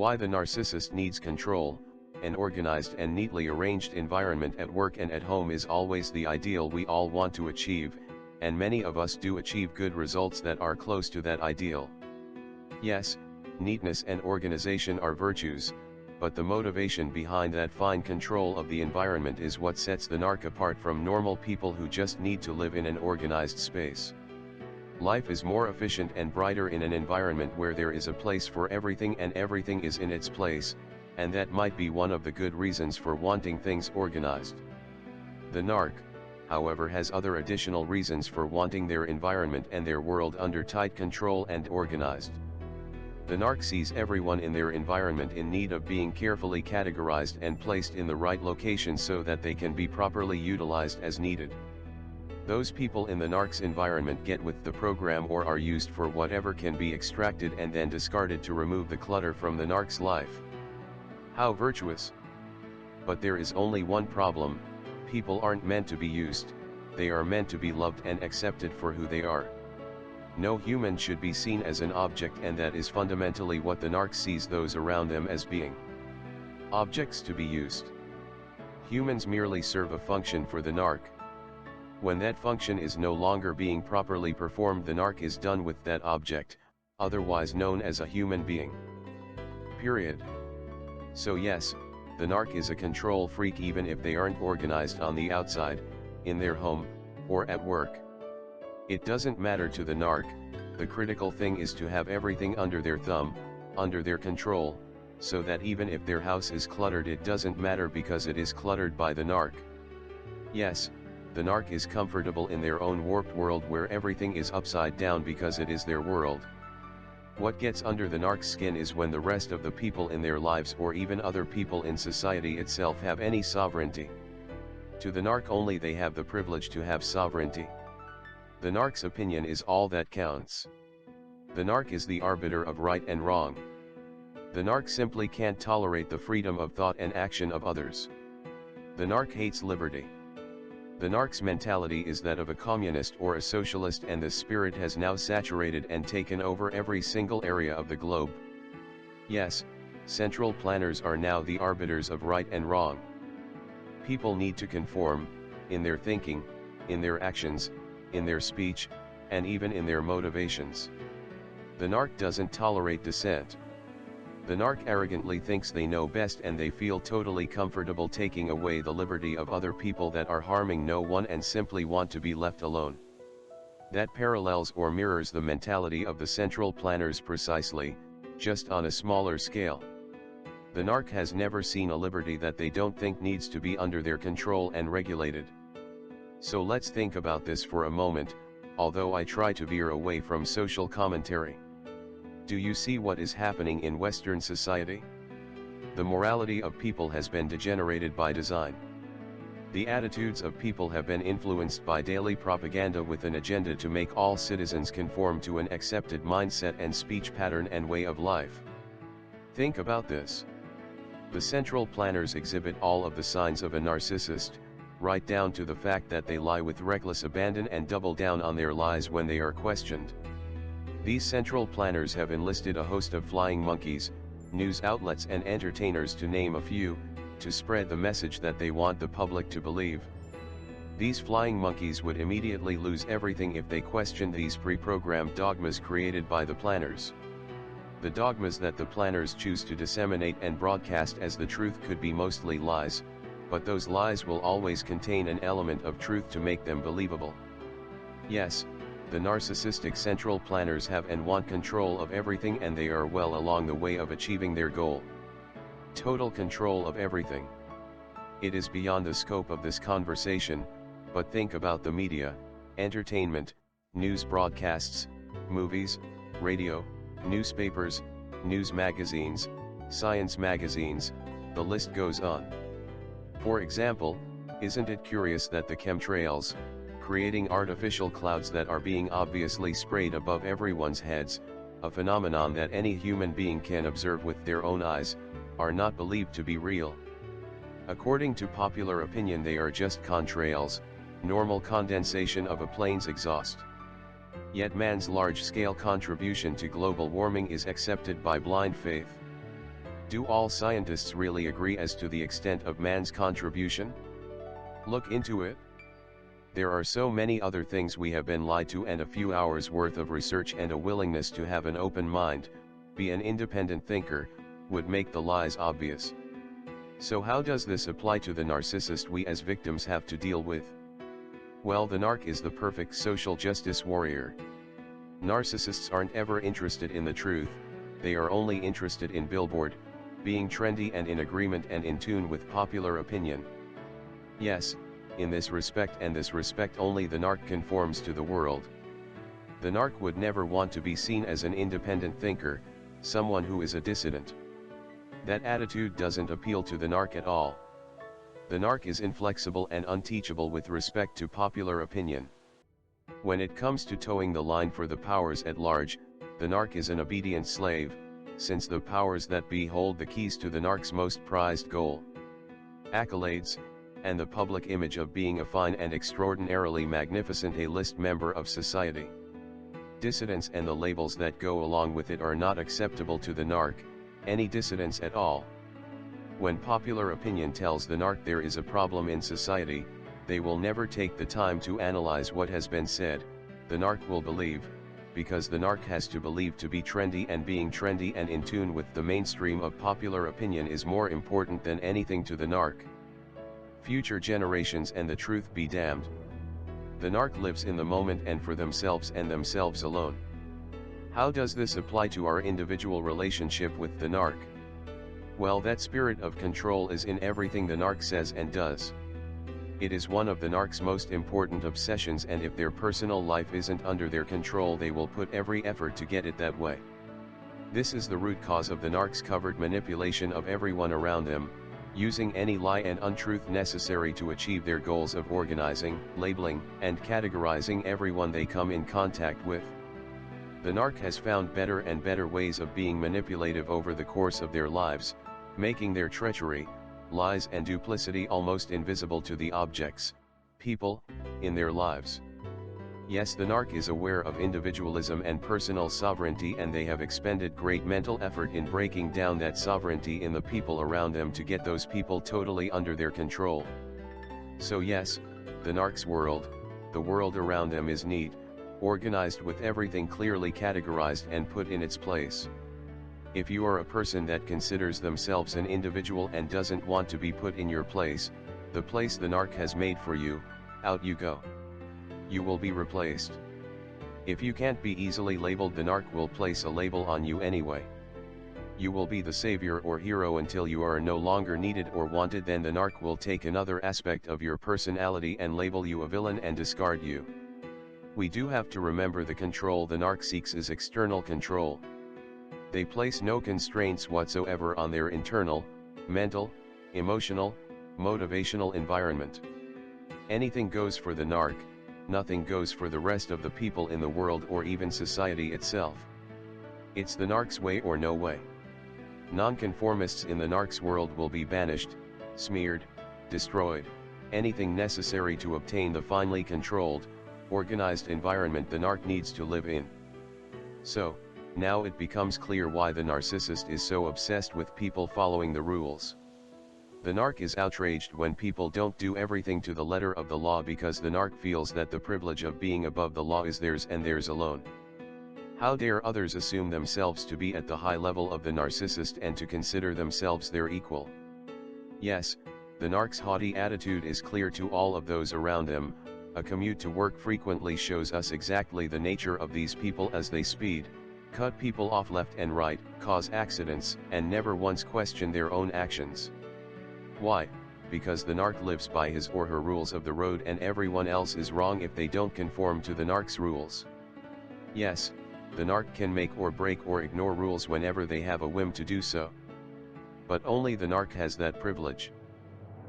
Why the narcissist needs control. An organized and neatly arranged environment at work and at home is always the ideal we all want to achieve, and many of us do achieve good results that are close to that ideal. Yes, neatness and organization are virtues, but the motivation behind that fine control of the environment is what sets the narc apart from normal people who just need to live in an organized space. Life is more efficient and brighter in an environment where there is a place for everything and everything is in its place, and that might be one of the good reasons for wanting things organized. The narc, however, has other additional reasons for wanting their environment and their world under tight control and organized. The narc sees everyone in their environment in need of being carefully categorized and placed in the right location so that they can be properly utilized as needed. Those people in the narc's environment get with the program or are used for whatever can be extracted and then discarded to remove the clutter from the narc's life. How virtuous! But there is only one problem: people aren't meant to be used, they are meant to be loved and accepted for who they are. No human should be seen as an object, and that is fundamentally what the narc sees those around them as being. Objects to be used. Humans merely serve a function for the narc. When that function is no longer being properly performed, the narc is done with that object, otherwise known as a human being. Period. So yes, the narc is a control freak even if they aren't organized on the outside, in their home, or at work. It doesn't matter to the narc, the critical thing is to have everything under their thumb, under their control, so that even if their house is cluttered it doesn't matter because it is cluttered by the narc. Yes, the narc is comfortable in their own warped world where everything is upside down because it is their world. What gets under the narc's skin is when the rest of the people in their lives or even other people in society itself have any sovereignty. To the narc only they have the privilege to have sovereignty. The narc's opinion is all that counts. The narc is the arbiter of right and wrong. The narc simply can't tolerate the freedom of thought and action of others. The narc hates liberty. The narc's mentality is that of a communist or a socialist, and this spirit has now saturated and taken over every single area of the globe. Yes, central planners are now the arbiters of right and wrong. People need to conform, in their thinking, in their actions, in their speech, and even in their motivations. The narc doesn't tolerate dissent. The narc arrogantly thinks they know best, and they feel totally comfortable taking away the liberty of other people that are harming no one and simply want to be left alone. That parallels or mirrors the mentality of the central planners precisely, just on a smaller scale. The narc has never seen a liberty that they don't think needs to be under their control and regulated. So let's think about this for a moment, although I try to veer away from social commentary. Do you see what is happening in Western society? The morality of people has been degenerated by design. The attitudes of people have been influenced by daily propaganda with an agenda to make all citizens conform to an accepted mindset and speech pattern and way of life. Think about this. The central planners exhibit all of the signs of a narcissist, right down to the fact that they lie with reckless abandon and double down on their lies when they are questioned. These central planners have enlisted a host of flying monkeys, news outlets and entertainers to name a few, to spread the message that they want the public to believe. These flying monkeys would immediately lose everything if they questioned these pre-programmed dogmas created by the planners. The dogmas that the planners choose to disseminate and broadcast as the truth could be mostly lies, but those lies will always contain an element of truth to make them believable. Yes, the narcissistic central planners have and want control of everything, and they are well along the way of achieving their goal. Total control of everything. It is beyond the scope of this conversation, but think about the media, entertainment, news broadcasts, movies, radio, newspapers, news magazines, science magazines, the list goes on. For example, isn't it curious that the chemtrails, creating artificial clouds that are being obviously sprayed above everyone's heads, a phenomenon that any human being can observe with their own eyes, are not believed to be real? According to popular opinion, they are just contrails, normal condensation of a plane's exhaust. Yet man's large-scale contribution to global warming is accepted by blind faith. Do all scientists really agree as to the extent of man's contribution? Look into it. There are so many other things we have been lied to, and a few hours worth of research and a willingness to have an open mind, be an independent thinker, would make the lies obvious. So how does this apply to the narcissist we as victims have to deal with? Well, the narc is the perfect social justice warrior. Narcissists aren't ever interested in the truth, they are only interested in billboard, being trendy and in agreement and in tune with popular opinion. Yes, in this respect and this respect only, the narc conforms to the world. The narc would never want to be seen as an independent thinker, someone who is a dissident. That attitude doesn't appeal to the narc at all. The narc is inflexible and unteachable with respect to popular opinion. When it comes to towing the line for the powers at large, the narc is an obedient slave, since the powers that be hold the keys to the narc's most prized goal: accolades, and the public image of being a fine and extraordinarily magnificent A-list member of society. Dissidents and the labels that go along with it are not acceptable to the narc, any dissidents at all. When popular opinion tells the narc there is a problem in society, they will never take the time to analyze what has been said. The narc will believe, because the narc has to believe to be trendy, and being trendy and in tune with the mainstream of popular opinion is more important than anything to the narc. Future generations and the truth be damned. The narc lives in the moment and for themselves and themselves alone. How does this apply to our individual relationship with the narc? Well, that spirit of control is in everything the narc says and does. It is one of the narc's most important obsessions, and if their personal life isn't under their control, they will put every effort to get it that way. This is the root cause of the narc's covert manipulation of everyone around them, using any lie and untruth necessary to achieve their goals of organizing, labeling, and categorizing everyone they come in contact with. The narc has found better and better ways of being manipulative over the course of their lives, making their treachery, lies and duplicity almost invisible to the objects, people, in their lives. Yes, the narc is aware of individualism and personal sovereignty, and they have expended great mental effort in breaking down that sovereignty in the people around them to get those people totally under their control. So yes, the narc's world, the world around them, is neat, organized with everything clearly categorized and put in its place. If you are a person that considers themselves an individual and doesn't want to be put in your place, the place the narc has made for you, out you go. You will be replaced. If you can't be easily labeled, the narc will place a label on you anyway. You will be the savior or hero until you are no longer needed or wanted, then the narc will take another aspect of your personality and label you a villain and discard you. We do have to remember the control the narc seeks is external control. They place no constraints whatsoever on their internal, mental, emotional, motivational environment. Anything goes for the narc, nothing goes for the rest of the people in the world or even society itself. It's the narc's way or no way. Nonconformists in the narc's world will be banished, smeared, destroyed, anything necessary to obtain the finely controlled, organized environment the narc needs to live in. So, now it becomes clear why the narcissist is so obsessed with people following the rules. The narc is outraged when people don't do everything to the letter of the law, because the narc feels that the privilege of being above the law is theirs and theirs alone. How dare others assume themselves to be at the high level of the narcissist and to consider themselves their equal? Yes, the narc's haughty attitude is clear to all of those around them. A commute to work frequently shows us exactly the nature of these people as they speed, cut people off left and right, cause accidents, and never once question their own actions. Why? Because the narc lives by his or her rules of the road, and everyone else is wrong if they don't conform to the narc's rules. Yes, the narc can make or break or ignore rules whenever they have a whim to do so. But only the narc has that privilege.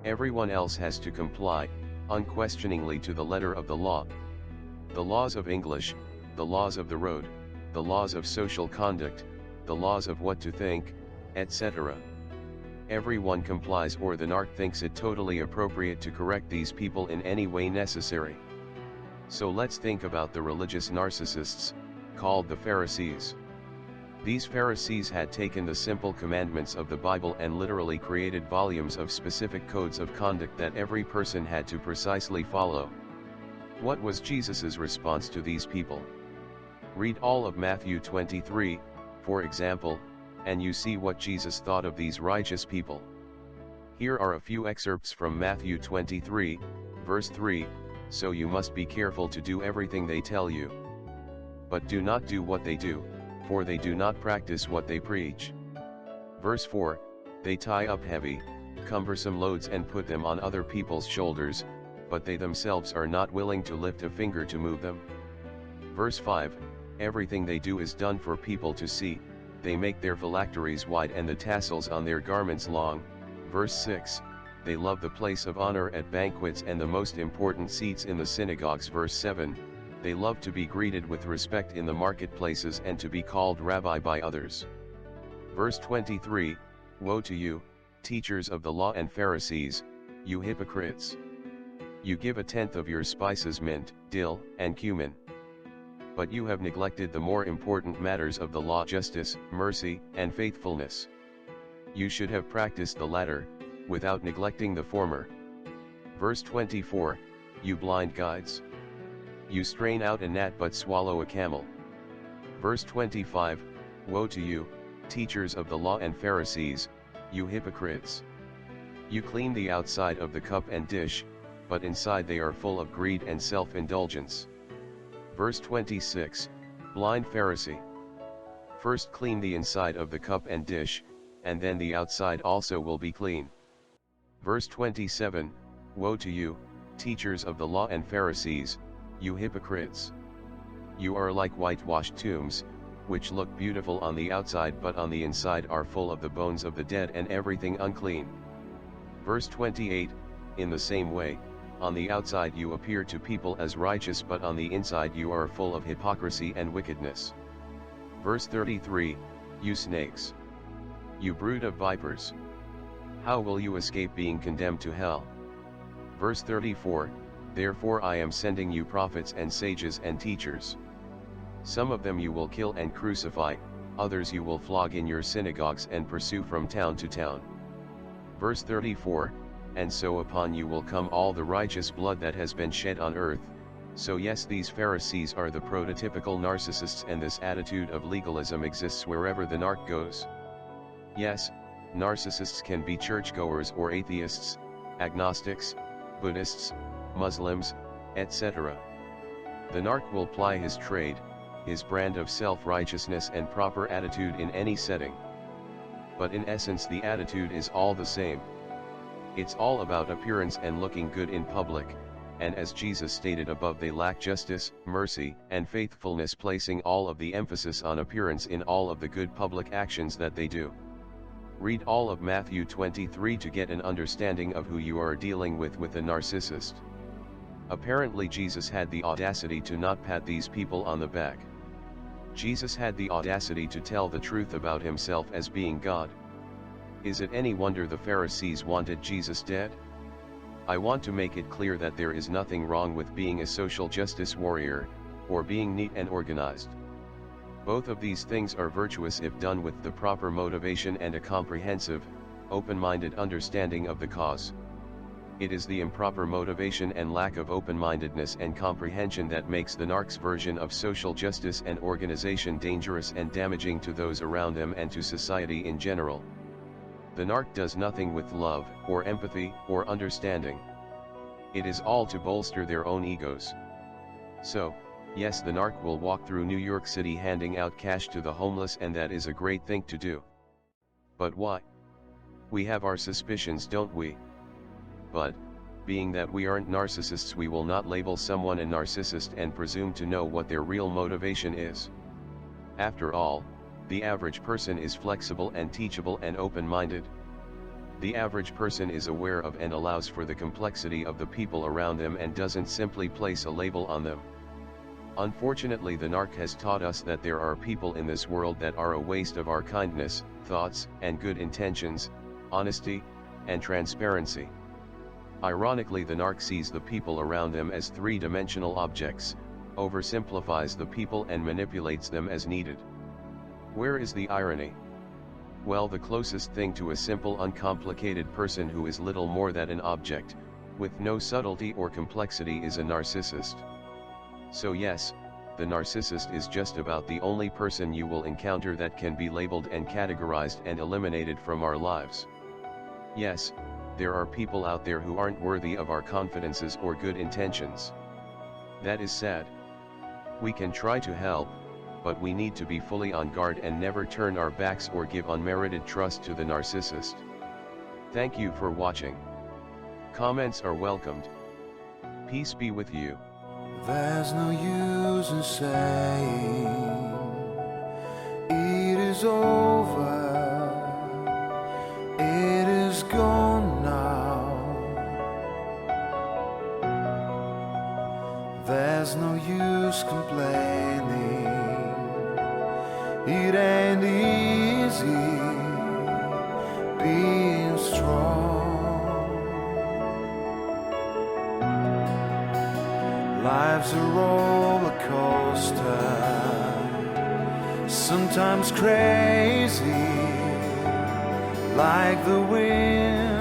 Everyone else has to comply, unquestioningly, to the letter of the law. The laws of English, the laws of the road, the laws of social conduct, the laws of what to think, etc. Everyone complies, or the narc thinks it totally appropriate to correct these people in any way necessary. So let's think about the religious narcissists, called the Pharisees. These Pharisees had taken the simple commandments of the Bible and literally created volumes of specific codes of conduct that every person had to precisely follow. What was Jesus' response to these people? Read all of Matthew 23, for example, and you see what Jesus thought of these righteous people. Here are a few excerpts from Matthew 23, verse 3, "So you must be careful to do everything they tell you. But do not do what they do, for they do not practice what they preach." Verse 4, "They tie up heavy, cumbersome loads and put them on other people's shoulders, but they themselves are not willing to lift a finger to move them." Verse 5, "Everything they do is done for people to see, they make their phylacteries wide and the tassels on their garments long." Verse 6, "They love the place of honor at banquets and the most important seats in the synagogues." Verse 7, "They love to be greeted with respect in the marketplaces and to be called rabbi by others." Verse 23, "Woe to you, teachers of the law and Pharisees, you hypocrites! You give a tenth of your spices, mint, dill, and cumin. But you have neglected the more important matters of the law: justice, mercy, and faithfulness. You should have practiced the latter, without neglecting the former." Verse 24, "You blind guides! You strain out a gnat but swallow a camel." Verse 25, "Woe to you, teachers of the law and Pharisees, you hypocrites! You clean the outside of the cup and dish, but inside they are full of greed and self-indulgence." Verse 26, "Blind Pharisee! First clean the inside of the cup and dish, and then the outside also will be clean." Verse 27, "Woe to you, teachers of the law and Pharisees, you hypocrites! You are like whitewashed tombs, which look beautiful on the outside but on the inside are full of the bones of the dead and everything unclean." Verse 28, "In the same way, on the outside you appear to people as righteous but on the inside you are full of hypocrisy and wickedness." Verse 33, "You snakes! You brood of vipers! How will you escape being condemned to hell?" Verse 34, "Therefore I am sending you prophets and sages and teachers. Some of them you will kill and crucify, others you will flog in your synagogues and pursue from town to town." Verse 34, "And so upon you will come all the righteous blood that has been shed on earth." So yes, these Pharisees are the prototypical narcissists, and this attitude of legalism exists wherever the narc goes. Yes, narcissists can be churchgoers or atheists, agnostics, Buddhists, Muslims, etc. The narc will ply his trade, his brand of self-righteousness and proper attitude in any setting. But in essence the attitude is all the same. It's all about appearance and looking good in public, and as Jesus stated above, they lack justice, mercy, and faithfulness, placing all of the emphasis on appearance in all of the good public actions that they do. Read all of Matthew 23 to get an understanding of who you are dealing with a narcissist. Apparently Jesus had the audacity to not pat these people on the back. Jesus had the audacity to tell the truth about himself as being God. Is it any wonder the Pharisees wanted Jesus dead? I want to make it clear that there is nothing wrong with being a social justice warrior, or being neat and organized. Both of these things are virtuous if done with the proper motivation and a comprehensive, open-minded understanding of the cause. It is the improper motivation and lack of open-mindedness and comprehension that makes the narc's version of social justice and organization dangerous and damaging to those around them and to society in general. The narc does nothing with love, or empathy, or understanding. It is all to bolster their own egos. So, yes, the narc will walk through New York City handing out cash to the homeless, and that is a great thing to do. But why? We have our suspicions, don't we? But, being that we aren't narcissists, we will not label someone a narcissist and presume to know what their real motivation is. After all, the average person is flexible and teachable and open-minded. The average person is aware of and allows for the complexity of the people around them and doesn't simply place a label on them. Unfortunately, the narc has taught us that there are people in this world that are a waste of our kindness, thoughts, and good intentions, honesty, and transparency. Ironically, the narc sees the people around them as three-dimensional objects, oversimplifies the people and manipulates them as needed. Where is the irony? Well, the closest thing to a simple uncomplicated person who is little more than an object, with no subtlety or complexity, is a narcissist. So yes, the narcissist is just about the only person you will encounter that can be labeled and categorized and eliminated from our lives. Yes, there are people out there who aren't worthy of our confidences or good intentions. That is sad. We can try to help, but we need to be fully on guard and never turn our backs or give unmerited trust to the narcissist. Thank you for watching. Comments are welcomed. Peace be with you. There's no use in saying it is over, it is gone now. There's no use complaining, it ain't easy being strong. Life's a roller coaster, sometimes crazy, like the wind